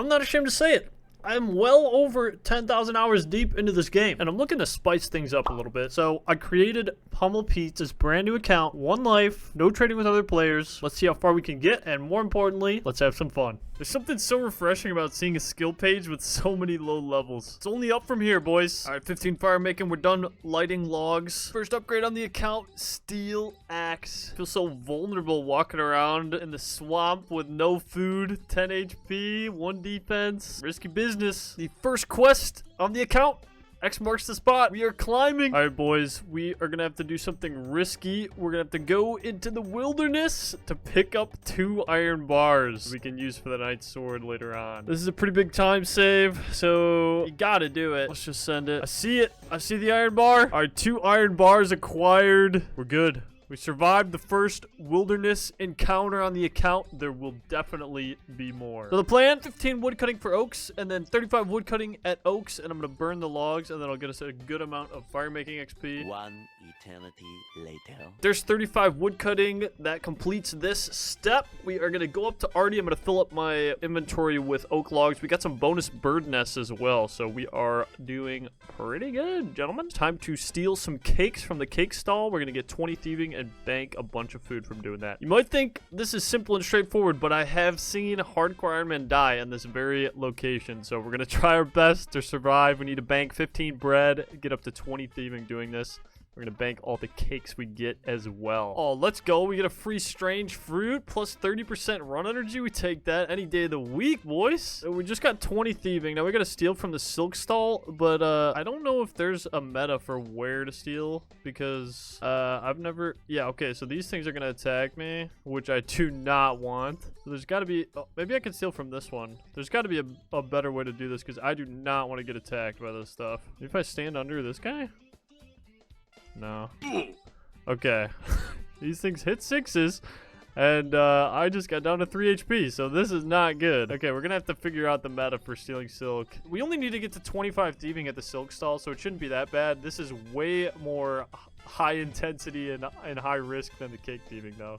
I'm not ashamed to say it. I'm well over 10,000 hours deep into this game, and I'm looking to spice things up a little bit. So I created Pummel Pizza's brand new account, 1 life, no trading with other players. Let's see how far we can get, and more importantly, let's have some fun. There's something so refreshing about seeing a skill page with so many low levels. It's only up from here, boys. All right, 15 fire making. We're done lighting logs. First upgrade on the account, Steel Axe. Feel so vulnerable walking around in the swamp with no food, 10 HP, 1 defense. Risky business. The first quest on the account. X marks the spot. We are climbing. All right, boys. We are going to have to do something risky. We're going to have to go into the wilderness to pick up 2 iron bars we can use for the knight's sword later on. This is a pretty big time save, so you got to do it. Let's just send it. I see it. I see the iron bar. All right, 2 iron bars acquired. We're good. We survived the first wilderness encounter on the account. There will definitely be more. So the plan, 15 wood cutting for oaks, and then 35 wood cutting at oaks, and I'm going to burn the logs, and then I'll get us a good amount of fire making XP. 1 eternity later. There's 35 wood cutting. That completes this step. We are going to go up to Artie. I'm going to fill up my inventory with oak logs. We got some bonus bird nests as well, so we are doing pretty good, gentlemen. Time to steal some cakes from the cake stall. We're going to get 20 thieving and bank a bunch of food from doing that. You might think this is simple and straightforward, but I have seen hardcore Ironman die in this very location, so we're gonna try our best to survive. We need to bank 15 bread, get up to 20 thieving doing this. We're going to bank all the cakes we get as well. Oh, let's go. We get a free strange fruit plus 30% run energy. We take that any day of the week, boys. So we just got 20 thieving. Now we got to steal from the silk stall, but I don't know if there's a meta for where to steal because I've never... Yeah, okay, so these things are going to attack me, which I do not want. So there's got to be... Oh, maybe I can steal from this one. There's got to be a better way to do this because I do not want to get attacked by this stuff. Maybe if I stand under this guy? No. Okay. These things hit 6s. And I just got down to 3 HP. So this is not good. Okay, we're going to have to figure out the meta for stealing silk. We only need to get to 25 thieving at the silk stall. So it shouldn't be that bad. This is way more high intensity and high risk than the cake thieving though.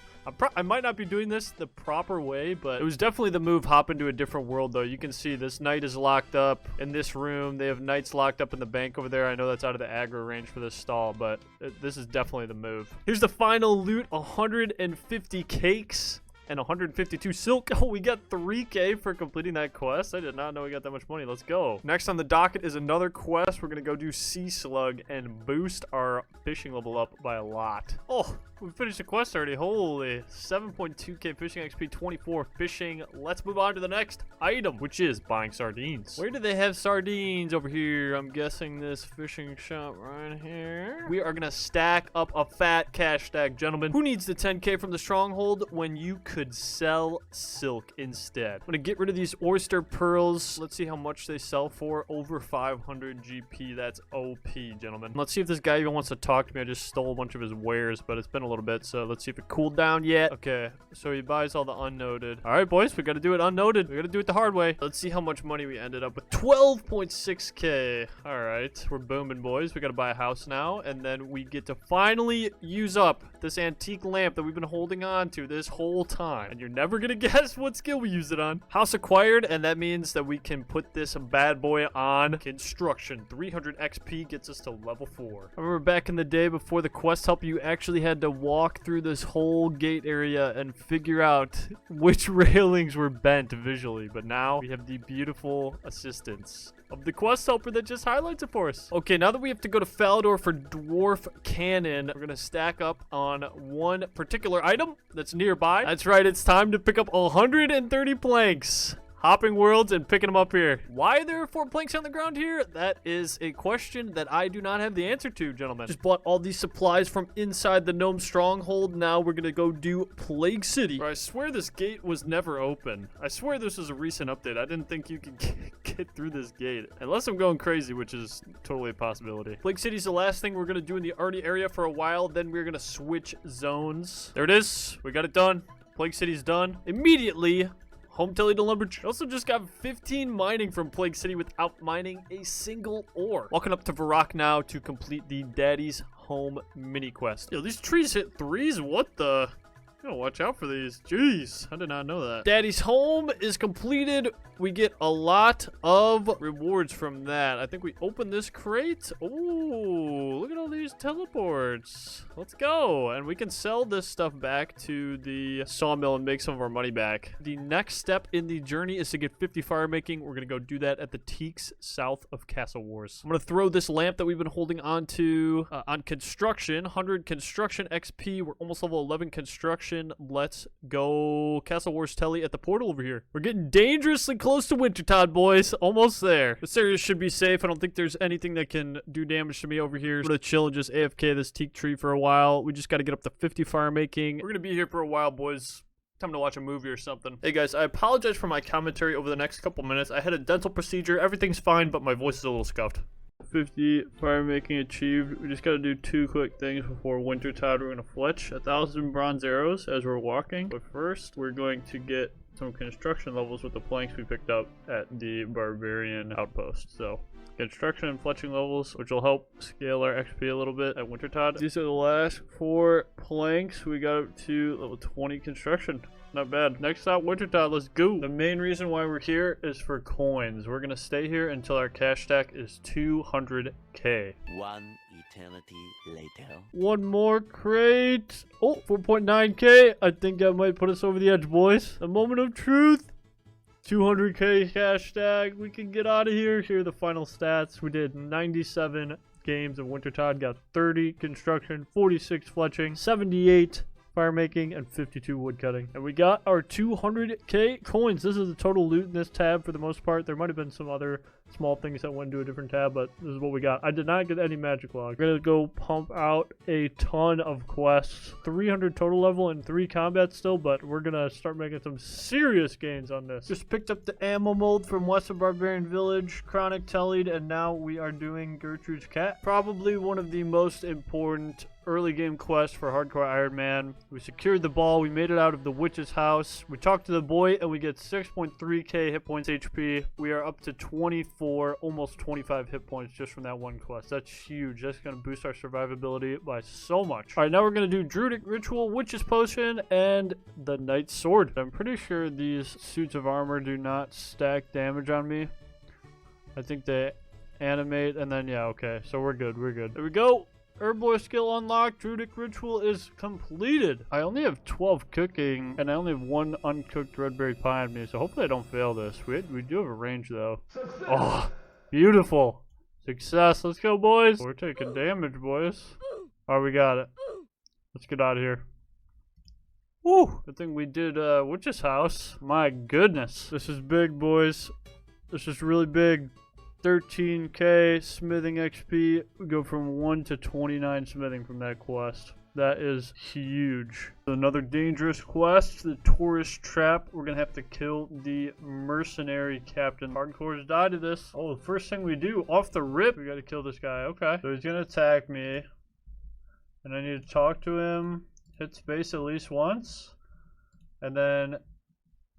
I might not be doing this the proper way, but it was definitely the move. Hop into a different world though. You can see this knight is locked up in this room. They have knights locked up in the bank over there. I know that's out of the aggro range for this stall, but this is definitely the move. Here's the final loot, 150 cakes and 152 silk. Oh, we got 3k for completing that quest. I did not know we got that much money. Let's go. Next on the docket is another quest. We're gonna go do sea slug and boost our fishing level up by a lot. Oh, we finished the quest already. Holy, 7.2k fishing XP, 24 fishing. Let's move on to the next item, which is buying sardines. Where do they have sardines? Over here. I'm guessing this fishing shop right here. We are gonna stack up a fat cash stack, gentlemen. Who needs the 10k from the stronghold when you could sell silk instead? I'm gonna get rid of these oyster pearls. Let's see how much they sell for. Over 500 GP. That's OP, gentlemen. Let's see if this guy even wants to talk to me. I just stole a bunch of his wares, but it's been a little bit, so let's see if it cooled down yet. Okay, so he buys all the unnoted. All right, boys, we got to do it unnoted. We got to do it the hard way. Let's see how much money we ended up with. 12.6k. All right, we're booming, boys. We got to buy a house now, and then we get to finally use up this antique lamp that we've been holding on to this whole time, and you're never gonna guess what skill we use it on. House acquired, and that means that we can put this bad boy on construction. 300 XP gets us to level 4. I remember back in the day before the quest help, you actually had to walk through this whole gate area and figure out which railings were bent visually, but now we have the beautiful assistance of the quest helper that just highlights it for us. Okay, now that we have to go to Falador for dwarf cannon, we're gonna stack up on one particular item that's nearby. That's right, it's time to pick up 130 planks. Hopping worlds and picking them up here. Why there are 4 planks on the ground here? That is a question that I do not have the answer to, gentlemen. Just bought all these supplies from inside the gnome stronghold. Now we're gonna go do Plague City. I swear this gate was never open. I swear this was a recent update. I didn't think you could get through this gate. Unless I'm going crazy, which is totally a possibility. Plague City's the last thing we're gonna do in the Artie area for a while. Then we're gonna switch zones. There it is. We got it done. Plague City's done. Immediately, Home Telly to Lumberjack. Also just got 15 mining from Plague City without mining a single ore. Walking up to Varrock now to complete the Daddy's Home mini quest. Yo, these trees hit 3s? What the? Gotta watch out for these. Jeez, I did not know that. Daddy's home is completed. We get a lot of rewards from that. I think we open this crate. Oh, look at all these teleports. Let's go. And we can sell this stuff back to the sawmill and make some of our money back. The next step in the journey is to get 50 fire making. We're gonna go do that at the Teaks south of Castle Wars. I'm gonna throw this lamp that we've been holding on to on construction. 100 construction XP. We're almost level 11 construction. Let's go. Castle Wars Telly at the portal over here. We're getting dangerously close to Wintertide, boys. Almost there. This area should be safe. I don't think there's anything that can do damage to me over here. I'm gonna chill and just AFK this teak tree for a while. We just gotta get up to 50 fire making. We're gonna be here for a while, boys. Time to watch a movie or something. Hey guys, I apologize for my commentary over the next couple minutes. I had a dental procedure. Everything's fine, but my voice is a little scuffed. 50 fire making achieved. We just gotta do 2 quick things before Wintertide. We're gonna fletch 1,000 bronze arrows as we're walking. But first, we're going to get some construction levels with the planks we picked up at the barbarian outpost. So construction and fletching levels, which will help scale our XP a little bit at Wintertide. These are the last 4 planks. We got up to level 20 construction. Not bad. Next stop, Wintertide. Let's go. The main reason why we're here is for coins. We're gonna stay here until our cash stack is 200k. One eternity later. One more crate. Oh, 4.9k. I think that might put us over the edge, boys. A moment of truth. 200k cash stack. We can get out of here. Here are the final stats. We did 97 games of Wintertide. Got 30 construction, 46 fletching, 78 fire making, and 52 wood cutting. And we got our 200k coins. This is the total loot in this tab for the most part. There might have been some other small things that went into a different tab, but this is what we got. I did not get any magic log. We're gonna go pump out a ton of quests. 300 total level and 3 combat still, but we're gonna start making some serious gains on this. Just picked up the ammo mold from West of Barbarian Village, Chronic Tellied, and now we are doing Gertrude's Cat. Probably one of the most important early game quest for hardcore Ironman. We secured the ball. We made it out of the witch's house. We talked to the boy and we get 6.3k hit points HP. We are up to 24, almost 25 hit points just from that one quest. That's huge. That's going to boost our survivability by so much. All right, now we're going to do Druidic Ritual, Witch's Potion, and the Knight's Sword. I'm pretty sure these suits of armor do not stack damage on me. I think they animate and then, yeah, okay. So we're good. We're good. There we go. Herblore skill unlocked. Druidic Ritual is completed. I only have 12 cooking, and I only have 1 uncooked red berry pie on me, so hopefully I don't fail this. We do have a range, though. Success. Oh, beautiful. Success. Let's go, boys. We're taking damage, boys. All right, we got it. Let's get out of here. Woo! Good thing we did Witch's House. My goodness. This is big, boys. This is really big. 13k smithing XP. We go from 1 to 29 smithing from that quest. That is huge. Another dangerous quest, the Tourist Trap. We're gonna have to kill the mercenary captain. Hardcores die to this. Oh, the first thing we do, off the rip, we gotta kill this guy. Okay. So he's gonna attack me. And I need to talk to him. Hit space at least once. And then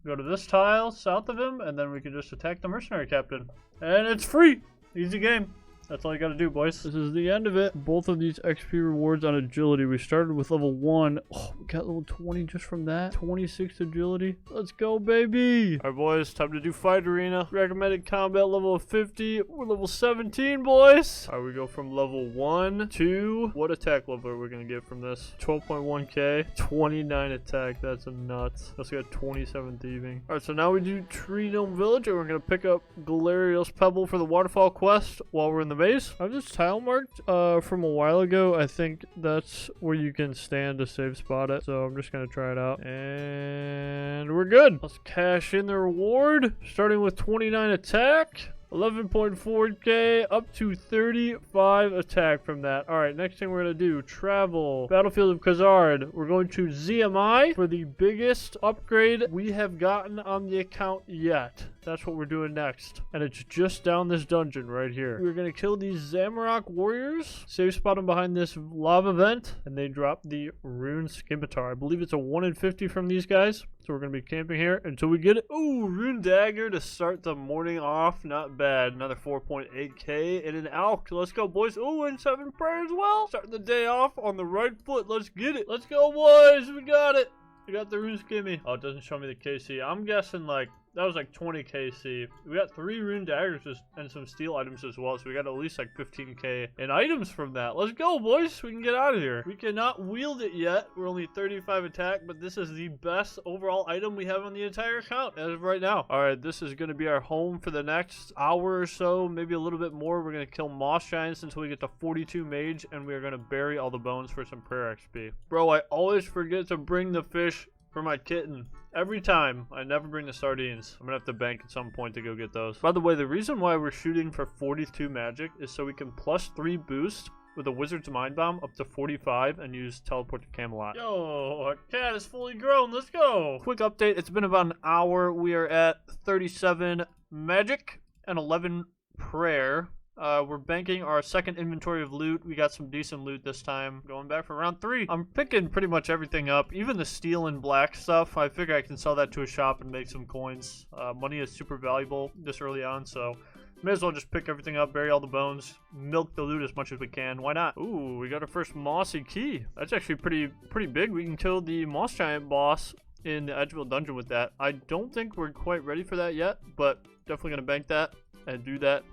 go to this tile south of him, and then we can just attack the mercenary captain. And it's free! Easy game. That's all you gotta do, boys. This is the end of it. Both of these XP rewards on agility. We started with level 1. Oh, we got level 20 just from that. 26 agility. Let's go, baby! Alright, boys. Time to do fight arena. Recommended combat level of 50. We're level 17, boys! Alright, we go from level 1 to... What attack level are we gonna get from this? 12.1k. 29 attack. That's a nuts. Also got 27 thieving. Alright, so now we do Tree Gnome Village, and we're gonna pick up Galerios Pebble for the waterfall quest while we're in the base. I have this tile marked from a while ago. I think that's where you can stand to save spot it. So I'm just gonna try it out. And we're good. Let's cash in the reward. Starting with 29 attack. 11.4k up to 35 attack from that. Alright, next thing we're going to do, travel. Battlefield of Khazard. We're going to ZMI for the biggest upgrade we have gotten on the account yet. That's what we're doing next. And it's just down this dungeon right here. We're going to kill these Zamorak warriors. Save spot them behind this lava vent. And they drop the rune scimitar. I believe it's a 1 in 50 from these guys. So we're going to be camping here until we get it. Ooh, rune dagger to start the morning off. Not bad. Another 4.8k and an alk. Let's go, boys. Ooh, and 7 prayer as well. Starting the day off on the right foot. Let's get it. Let's go, boys. We got it. We got the runescape. Oh, it doesn't show me the KC. I'm guessing like that was like 20 KC. We got 3 rune daggers and some steel items as well, so we got at least like 15k in items from that. Let's go, boys. We can get out of here. We cannot wield it yet. We're only 35 attack, but this is the best overall item we have on the entire account as of right now. All right, this is going to be our home for the next hour or so, maybe a little bit more. We're going to kill moss giants until we get to 42 mage, and we are going to bury all the bones for some prayer XP. Bro, I always forget to bring the fish for my kitten. Every time. I never bring the sardines. I'm gonna have to bank at some point to go get those. By the way, the reason why we're shooting for 42 magic is so we can +3 boost with a wizard's mind bomb up to 45 and use teleport to Camelot. Yo, our cat is fully grown. Let's go. Quick update. It's been about an hour. We are at 37 magic and 11 prayer. We're banking our second inventory of loot. We got some decent loot this time. Going back for round 3. I'm picking pretty much everything up. Even the steel and black stuff. I figure I can sell that to a shop and make some coins. Money is super valuable this early on, so may as well just pick everything up, bury all the bones, milk the loot as much as we can. Why not? Ooh, we got our first mossy key. That's actually pretty big. We can kill the moss giant boss in the Edgeville dungeon with that. I don't think we're quite ready for that yet, but definitely gonna bank that and do that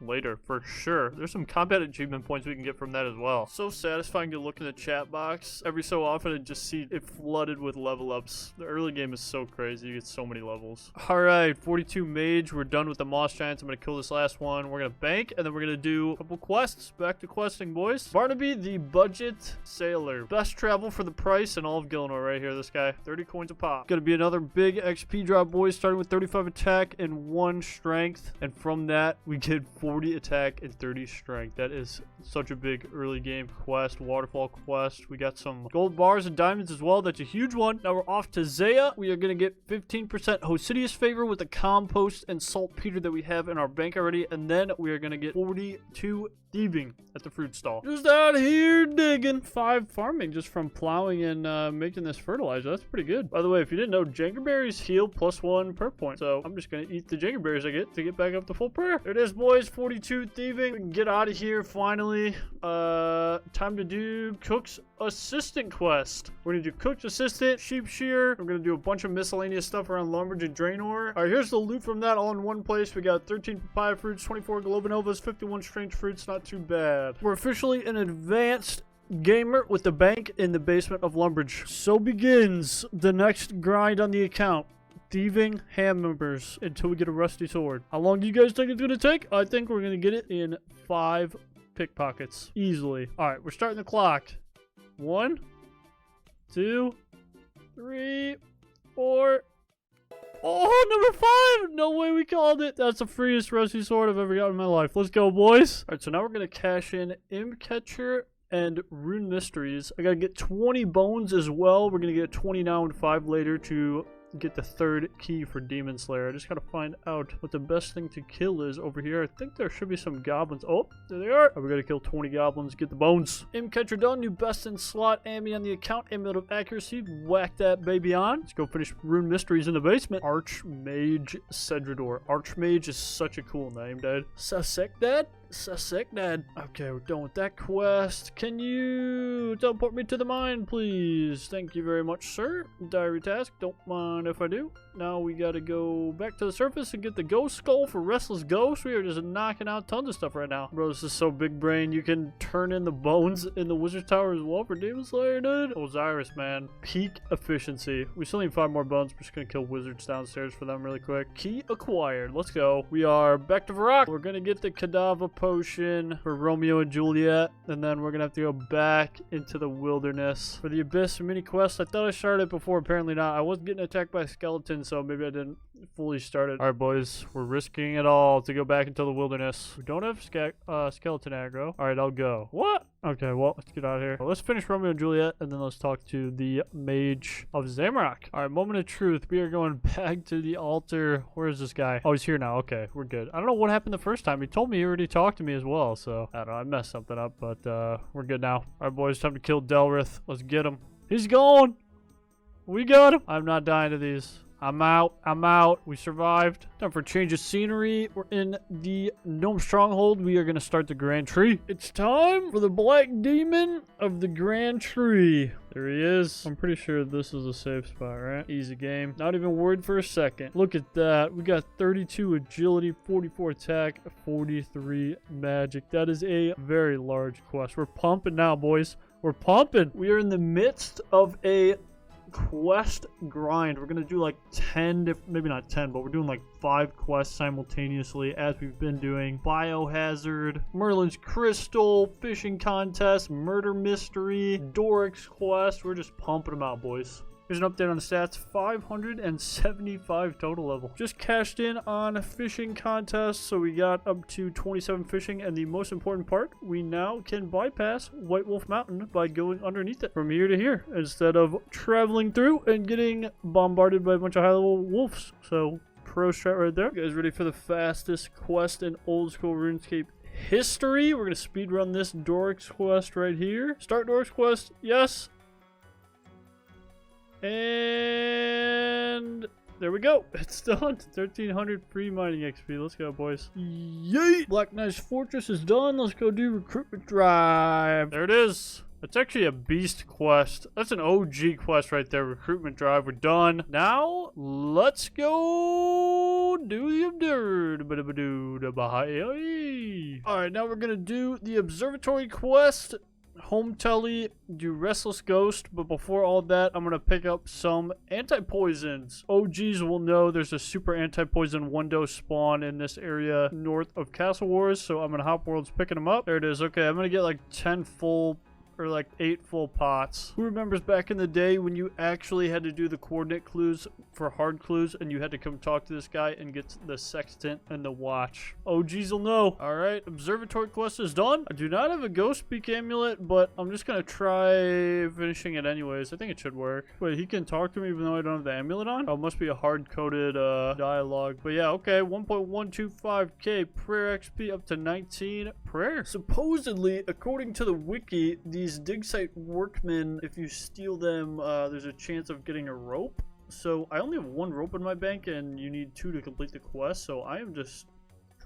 later for sure. There's some combat achievement points we can get from that as well. So satisfying to look in the chat box. Every so often I just see it flooded with level ups. The early game is so crazy. You get so many levels. Alright, 42 mage. We're done with the moss giants. I'm gonna kill this last one. We're gonna bank and then we're gonna do a couple quests. Back to questing, boys. Barnaby the budget sailor. Best travel for the price in all of Gillinor right here. This guy. 30 coins a pop. Gonna be another big XP drop, boys, starting with 35 attack and 1 strength, and from that we get 40 attack and 30 strength. That is such a big early game quest, waterfall quest. We got some gold bars and diamonds as well. That's a huge one. Now we're off to Zaya. We are going to get 15% Hosidius favor with the compost and saltpeter that we have in our bank already, and then we are going to get 42 thieving at the fruit stall. Just out here digging. 5 farming just from plowing and making this fertilizer. That's pretty good. By the way, if you didn't know, jangerberries heal +1 per point, so I'm just going to eat the jangerberries I get to get back up to full prayer. There it is, boys. 42 thieving. We can get out of here finally. Time to do Cook's assistant quest. We're gonna do Cook's assistant, sheep shear. We're gonna do a bunch of miscellaneous stuff around Lumbridge and Draenor. All right, here's the loot from that all in one place. We got 13 papaya fruits, 24 globonovas, 51 strange fruits. Not too bad. We're officially an advanced gamer with the bank in the basement of Lumbridge. So begins the next grind on the account. Thieving ham members until we get a rusty sword. How long do you guys think it's gonna take? I think we're gonna get it in 5 pickpockets easily. All right, we're starting the clock. 1, 2, 3, 4. Oh, number 5! No way we called it. That's the freest rusty sword I've ever gotten in my life. Let's go, boys. All right, so now we're gonna cash in Imp Catcher and Rune Mysteries. I gotta get 20 bones as well. We're gonna get 20 now and 5 later to get the 3rd key for Demon Slayer. I just gotta find out what the best thing to kill is over here. I think there should be some goblins. Oh, there they are. We gotta kill 20 goblins, get the bones. Imp Catcher done. New best in slot Ammy on the account. Amulet of Accuracy. Whack that baby on. Let's go finish Rune Mysteries in the basement. Archmage Cedrador. Archmage is such a cool name, dude. Susek Dad? Susek Dad. Okay, we're done with that quest. Can you teleport me to the mine, please? Thank you very much, sir. Diary task. Don't mind if I do. Now we gotta go back to the surface and get the ghost skull for Restless Ghost. We are just knocking out tons of stuff right now. Bro, this is so big brain. You can turn in the bones in the Wizard Tower as well for Demon Slayer, dude. Osiris, man. Peak efficiency. We still need 5 more bones. We're just gonna kill wizards downstairs for them really quick. Key acquired. Let's go. We are back to Varrock. We're gonna get the Cadaver potion for Romeo and Juliet, and then we're gonna have to go back into the wilderness for the Abyss mini quest. I thought I started it before, apparently not. I was getting attacked by skeletons, so maybe I didn't fully start it. All right, boys, we're risking it all to go back into the wilderness. We don't have skeleton aggro. All right, I'll go. What? Okay, well, let's get out of here. Well, let's finish Romeo and Juliet, and then let's talk to the Mage of Zamorak. All right, moment of truth. We are going back to the altar. Where is this guy? Oh, he's here now. Okay, we're good. I don't know what happened the first time. He told me he already talked to me as well, so I don't know. I messed something up, but we're good now. All right, boys, time to kill Delrith. Let's get him. He's gone. We got him. I'm not dying to these. I'm out. I'm out. We survived. Time for a change of scenery. We're in the Gnome Stronghold. We are going to start the Grand Tree. It's time for the Black Demon of the Grand Tree. There he is. I'm pretty sure this is a safe spot, right? Easy game. Not even worried for a second. Look at that. We got 32 agility, 44 attack, 43 magic. That is a very large quest. We're pumping now, boys. We're pumping. We are in the midst of a quest grind. We're gonna do like 10 maybe not 10, but we're doing like 5 quests simultaneously, as we've been doing. Biohazard, Merlin's Crystal, fishing contest, murder mystery, Doric's quest. We're just pumping them out, boys. Here's an update on the stats. 575 total level. Just cashed in on fishing contests, so we got up to 27 fishing, and the most important part, we now can bypass White Wolf Mountain by going underneath it from here to here, instead of traveling through and getting bombarded by a bunch of high-level wolves. So, pro strat right there. You guys ready for the fastest quest in old school RuneScape history? We're going to speedrun this Doric's quest right here. Start Doric's quest. Yes. And there we go. It's done. 1300 free mining XP. Let's go, boys. Yay! Black Knight's Fortress is done. Let's go do recruitment drive. There it is. That's actually a beast quest. That's an OG quest right there. Recruitment drive. We're done. Now, let's go do the Alright, now we're going to do the observatory quest. Home telly, do Restless Ghost, but before all that, I'm going to pick up some anti-poisons. OGs will know there's a super anti-poison 1-dose spawn in this area north of Castle Wars, so I'm going to hop worlds picking them up. There it is. Okay, I'm going to get like 10 full or like 8 full pots. Who remembers back in the day when you actually had to do the coordinate clues for hard clues and you had to come talk to this guy and get the sextant and the watch? OGs will know. Alright, observatory quest is done. I do not have a ghost speak amulet, but I'm just gonna try finishing it anyways. I think it should work. Wait, he can talk to me even though I don't have the amulet on? Oh, it must be a hard-coded dialogue. But yeah, okay, 1.125k prayer XP up to 19 prayer. Supposedly, according to the wiki, these dig site workmen, if you steal them, there's a chance of getting a rope. So I only have 1 rope in my bank, and you need 2 to complete the quest. So I am just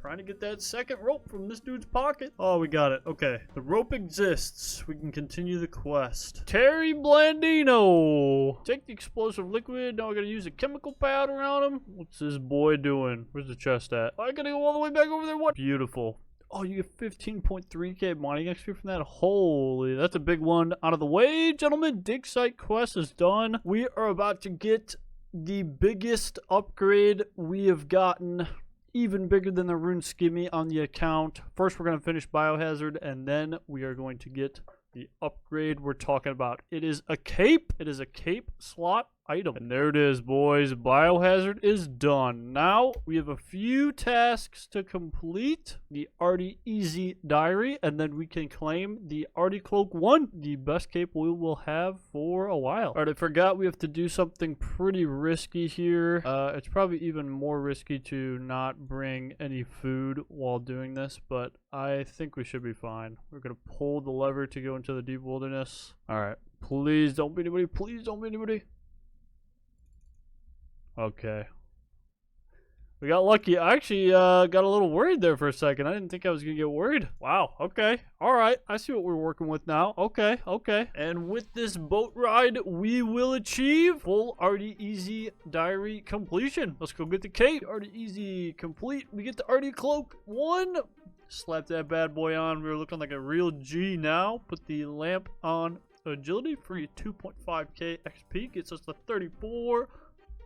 trying to get that second rope from this dude's pocket. Oh, we got it. Okay, the rope exists. We can continue the quest. Terry Blandino, take the explosive liquid. Now I gotta use a chemical powder on him. What's this boy doing? Where's the chest at? I gotta go all the way back over there. What? Beautiful. Oh, you get 15.3k mining XP from that. Holy, that's a big one. Out of the way, gentlemen. Dig site quest is done. We are about to get the biggest upgrade we have gotten. Even bigger than the rune skimmy on the account. First, we're going to finish Biohazard, and then we are going to get the upgrade we're talking about. It is a cape. It is a cape slot item. And there it is, boys. Biohazard is done. Now, we have a few tasks to complete. The Artie Easy Diary, and then we can claim the Artie Cloak 1, the best cape we will have for a while. Alright, I forgot we have to do something pretty risky here. It's probably even more risky to not bring any food while doing this, but I think we should be fine. We're going to pull the lever to go into the deep wilderness. Alright, please don't be anybody. Please don't be anybody. Okay. We got lucky. I actually got a little worried there for a second. I didn't think I was going to get worried. Wow. Okay. All right. I see what we're working with now. Okay. Okay. And with this boat ride, we will achieve full Artie Easy Diary completion. Let's go get the cape. Artie Easy complete. We get the Artie Cloak 1. Slap that bad boy on. We're looking like a real G now. Put the lamp on agility. Free 2.5k XP. Gets us to 34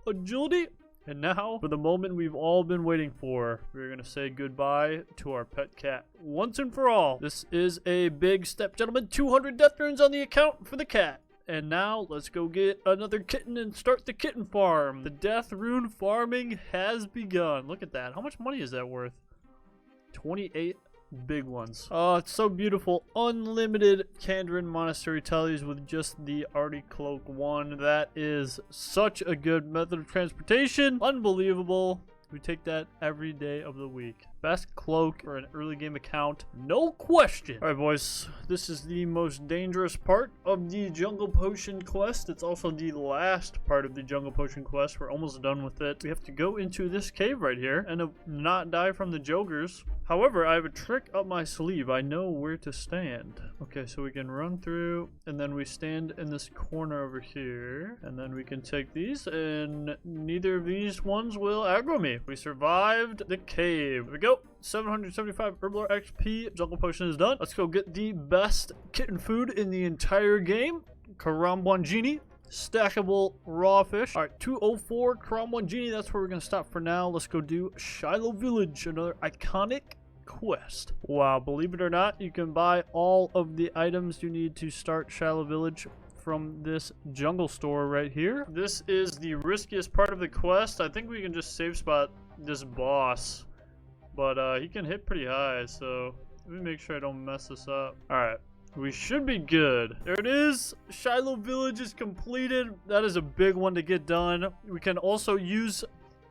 agility. And now, for the moment we've all been waiting for, we're going to say goodbye to our pet cat once and for all. This is a big step, gentlemen. 200 death runes on the account for the cat. And now, let's go get another kitten and start the kitten farm. The death rune farming has begun. Look at that. How much money is that worth? 28 big ones. Oh, it's so beautiful. Unlimited Kandrin Monastery tallies with just the Artie Cloak 1. That is such a good method of transportation. Unbelievable. We take that every day of the week. Best cloak for an early game account, no question. All right, boys, this is the most dangerous part of the Jungle Potion quest. It's also the last part of the Jungle Potion quest. We're almost done with it. We have to go into this cave right here and not die from the Jogers. However, I have a trick up my sleeve. I know where to stand. Okay, so we can run through, and then we stand in this corner over here, and then we can take these, and neither of these ones will aggro me. We survived the cave. Here we go. 775 Herbal XP. Jungle Potion is done. Let's go get the best kitten food in the entire game. Karambwangini. Stackable raw fish. All right, 204 Karambwangini. That's where we're going to stop for now. Let's go do Shiloh Village, another iconic quest. Wow, believe it or not, you can buy all of the items you need to start Shiloh Village from this jungle store right here. This is the riskiest part of the quest. I think we can just safe spot this boss, but he can hit pretty high, so let me make sure I don't mess this up. All right, we should be good. There it is. Shiloh Village is completed. That is a big one to get done. We can also use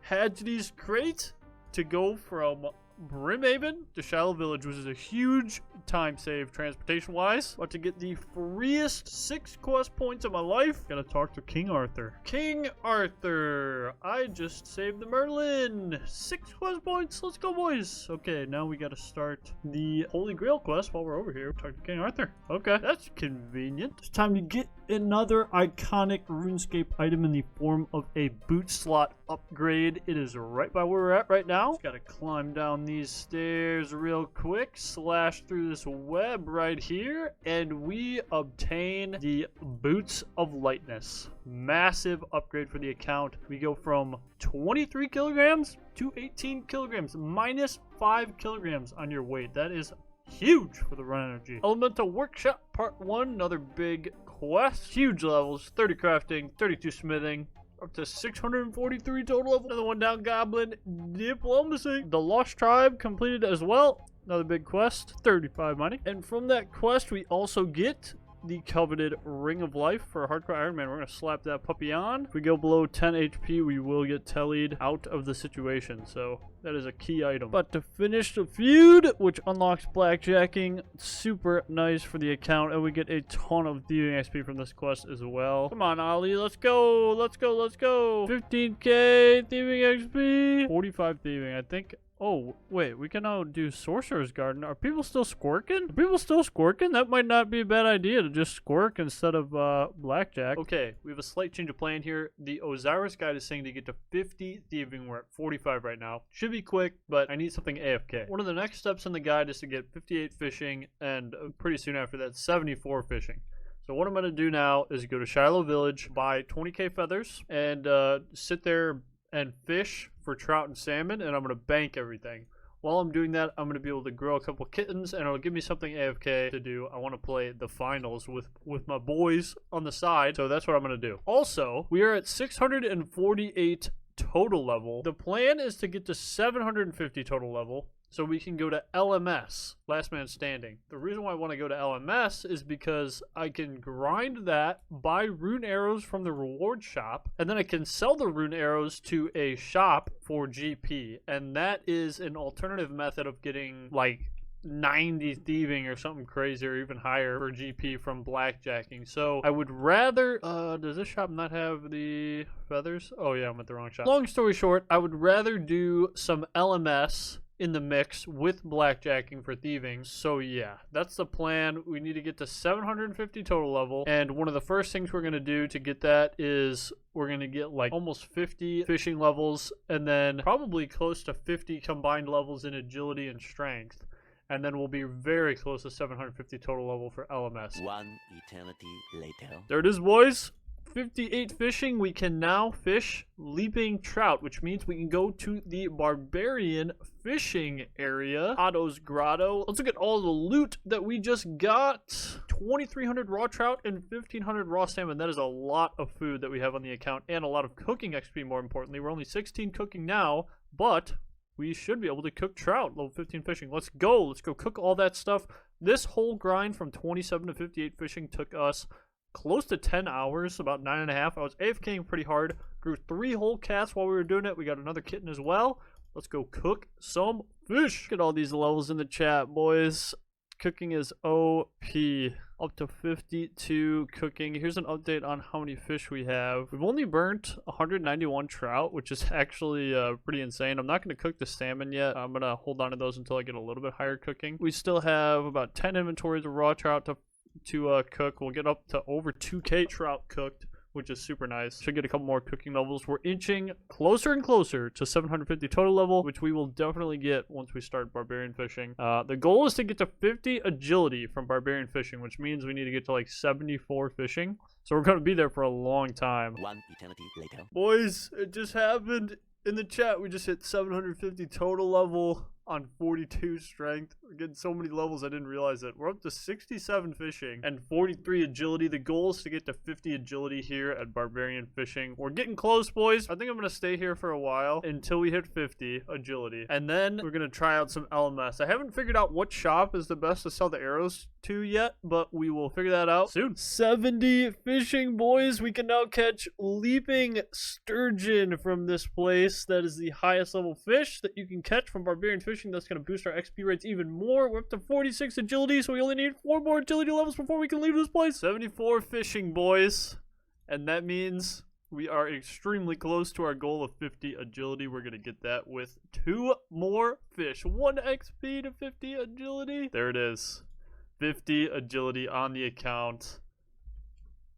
Hadji's crate to go from Brimhaven to Shiloh Village, which is a huge time save transportation wise. About to get the freest 6 quest points of my life. Gotta talk to King Arthur. King Arthur, I just saved the Merlin. 6 quest points. Let's go, boys. Okay, now we gotta start the Holy Grail quest while we're over here. Talk to King Arthur. Okay, that's convenient. It's time to get another iconic RuneScape item in the form of a boot slot upgrade. It is right by where we're at right now. Just gotta climb down these stairs real quick, slash through this web right here, and we obtain the Boots of Lightness. Massive upgrade for the account. We go from 23 kilograms to 18 kilograms, minus 5 kilograms on your weight. That is huge for the run energy. Elemental Workshop Part 1, another big quest. Huge levels, 30 crafting, 32 smithing, up to 643 total level. Another one down, Goblin Diplomacy. The Lost Tribe completed as well. Another big quest, 35 money. And from that quest, we also get the coveted Ring of Life for Hardcore Ironman. We're going to slap that puppy on. If we go below 10 HP, we will get tellied out of the situation. So that is a key item. But to finish the feud, which unlocks blackjacking, super nice for the account. And we get a ton of thieving XP from this quest as well. Come on, Ollie. Let's go. Let's go. Let's go. 15k thieving XP. 45 thieving, I think. Oh, wait, we can now do Sorcerer's Garden. Are people still squirking? Are people still squirking? That might not be a bad idea to just squirk instead of blackjack. Okay, we have a slight change of plan here. The Osiris guide is saying to get to 50 thieving. We're at 45 right now. Should be quick, but I need something AFK. One of the next steps in the guide is to get 58 fishing, and pretty soon after that, 74 fishing. So what I'm going to do now is go to Shiloh Village, buy 20k feathers, and sit there and fish for trout and salmon, and I'm going to bank everything. While I'm doing that, I'm going to be able to grow a couple kittens, and it'll give me something AFK to do. I want to play the finals with my boys on the side, so that's what I'm going to do. Also, we are at 648 total level. The plan is to get to 750 total level, so we can go to LMS, Last Man Standing. The reason why I want to go to LMS is because I can grind that, buy rune arrows from the reward shop, and then I can sell the rune arrows to a shop for GP. And that is an alternative method of getting like 90 thieving or something crazy, or even higher for GP from blackjacking. So I would rather does this shop not have the feathers? Oh yeah, I'm at the wrong shop. Long story short, I would rather do some LMS in the mix with blackjacking for thieving. So yeah, that's the plan. We need to get to 750 total level, and one of the first things we're going to do to get that is we're going to get like almost 50 fishing levels, and then probably close to 50 combined levels in agility and strength, and then we'll be very close to 750 total level for LMS. One eternity later. There it is, boys. 58 fishing. We can now fish leaping trout, which means we can go to the barbarian fishing area, Otto's Grotto. Let's look at all the loot that we just got. 2,300 raw trout and 1,500 raw salmon. That is a lot of food that we have on the account, and a lot of cooking XP, more importantly. We're only 16 cooking now, but we should be able to cook trout. Level 15 fishing. Let's go. Let's go cook all that stuff. This whole grind from 27 to 58 fishing took us close to 10 hours, about 9.5. I was AFKing pretty hard. Grew 3 whole cats while we were doing it. We got another kitten as well. Let's go cook some fish. Look at all these levels in the chat, boys. Cooking is OP. Up to 52 cooking. Here's an update on how many fish we have. We've only burnt 191 trout, which is actually pretty insane. I'm not going to cook the salmon yet. I'm going to hold on to those until I get a little bit higher cooking. We still have about 10 inventories of raw trout to cook. We'll get up to over 2k trout cooked, which is super nice. Should get a couple more cooking levels. We're inching closer and closer to 750 total level, which we will definitely get once we start barbarian fishing. The goal is to get to 50 agility from barbarian fishing, which means we need to get to like 74 fishing. So we're going to be there for a long time. 1 eternity later. Boys, it just happened. In the chat, we just hit 750 total level on 42 strength. We're getting so many levels I didn't realize it. We're up to 67 fishing and 43 agility. The goal is to get to 50 agility here at barbarian fishing. We're getting close, boys. I think I'm gonna stay here for a while until we hit 50 agility, and then we're gonna try out some LMS. I haven't figured out what shop is the best to sell the arrows to yet, but we will figure that out soon. 70 fishing, boys. We can now catch leaping sturgeon from this place. That is the highest level fish that you can catch from barbarian fishing. That's going to boost our XP rates even more. We're up to 46 agility, so we only need 4 more agility levels before we can leave this place. 74 fishing, boys. And that means we are extremely close to our goal of 50 agility. We're going to get that with 2 more fish. 1 XP to 50 agility. There it is. 50 agility on the account.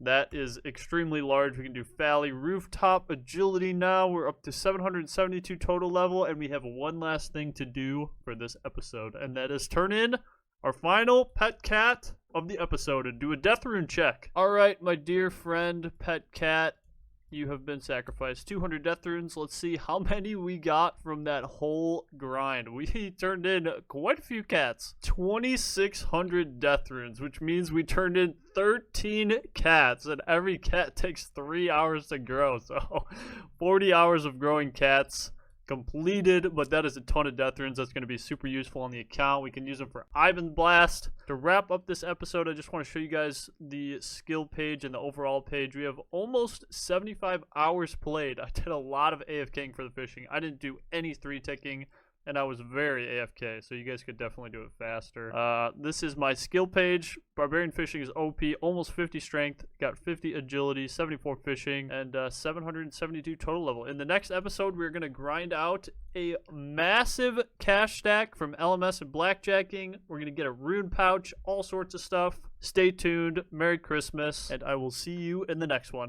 That is extremely large. We can do Valley Rooftop agility now. We're up to 772 total level, and we have one last thing to do for this episode, and that is turn in our final pet cat of the episode and do a death rune check. All right, my dear friend, pet cat, you have been sacrificed. 200 death runes. Let's see how many we got from that whole grind. We turned in quite a few cats. 2,600 death runes, which means we turned in 13 cats, and every cat takes 3 hours to grow. So 40 hours of growing cats completed, but that is a ton of death runes. That's going to be super useful on the account. We can use them for Ivan Blast. To wrap up this episode, I just want to show you guys the skill page and the overall page. We have almost 75 hours played. I did a lot of AFKing for the fishing. I didn't do any 3-ticking, and I was very AFK, so you guys could definitely do it faster. This is my skill page. Barbarian fishing is OP, almost 50 strength, got 50 agility, 74 fishing, and 772 total level. In the next episode, we're going to grind out a massive cash stack from LMS and blackjacking. We're going to get a rune pouch, all sorts of stuff. Stay tuned. Merry Christmas, and I will see you in the next one.